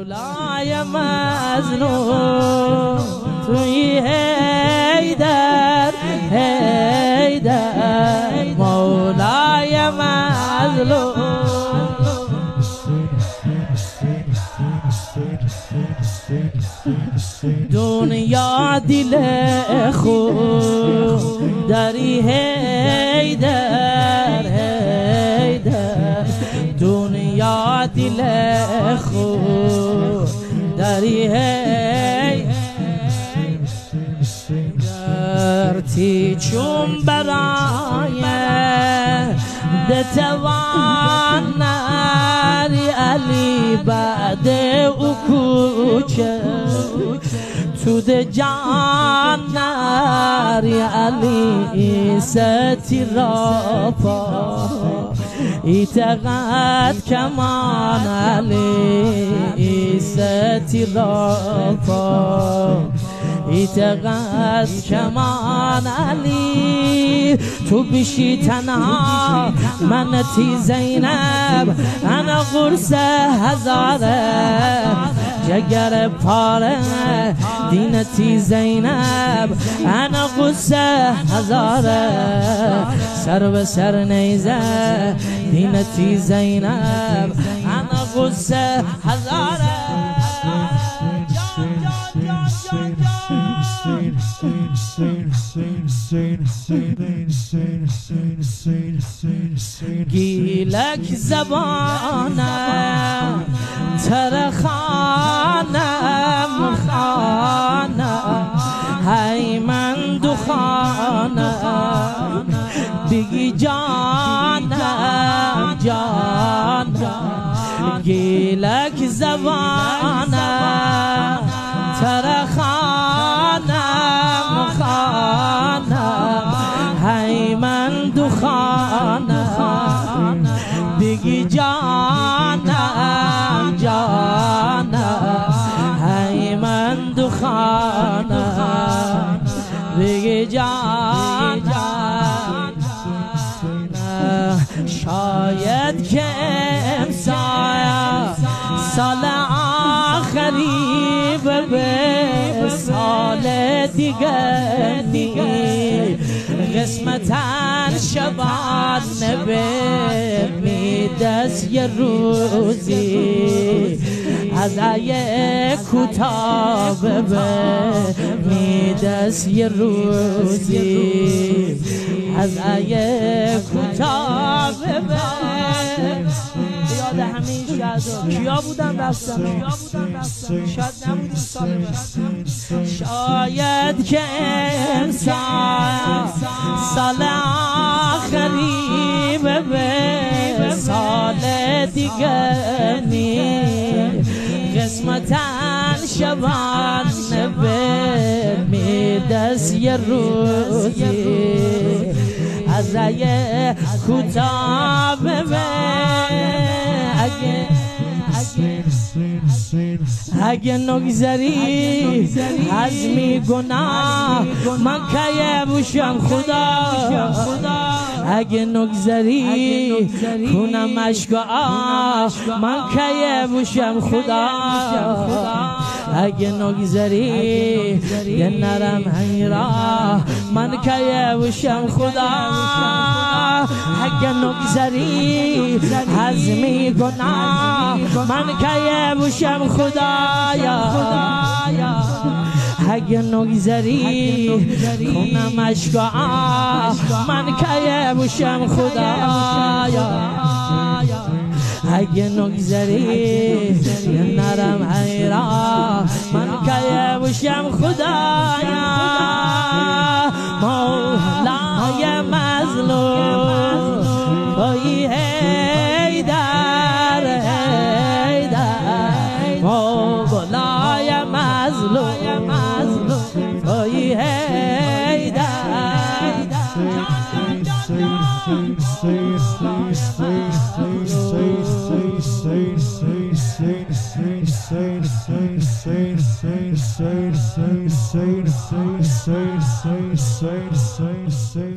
مولای مظلوم توی حیدر حیدر مولای مظلوم دنیا دل خود داری حیدر حیدر دنیا دل خود داری حیدر تی چون برای دتوان ناری علی بعد او کوچه تو ده جان ناری علی ستی رافا ایتقد کمان علی ستی رافا ایتقد کمان علی تو بشی تنها من تی زینب انا قرص هزاره جگر پاره دینتی زینب انا قصه هزاره سر به سر نیزه دینتی زینب انا قصه هزاره گیلک زبانم ترخانم خانم هی من دخانم بگی جانم جانم گیلک زبانم ترخانم خانم هی من دخانم بگی جانم جانم هی من دخانم بگی جانم شاید که امسال سال آخری به سال دیگر قسمتن شبان نبی دست یه روزی هدای کوتاه می دست یه روزی هدای کوتاه یاد همین شهدا کیا بودن رفتن شاید نبودیم سال شاید که انسان سال آخری به سال دیگر قسمتن شبان نبی دست یه روزی از رای کوتاه اگه نگذری از میگناه من که بوشم خدا اگه نگذری کنم عشق آه من که بوشم خدا اگه نگذری یه نرم هیرا من که بوشم خدا اگه نگذری از میگناه من که بوشم خدایا اگه نگذری کنم عشق آه من که بوشم خدایا اگه نگذری نرم حیرا من که بوشم خدایا مولای مظلوم توی حیدر حیدر مولای مظلوم توی حیدر say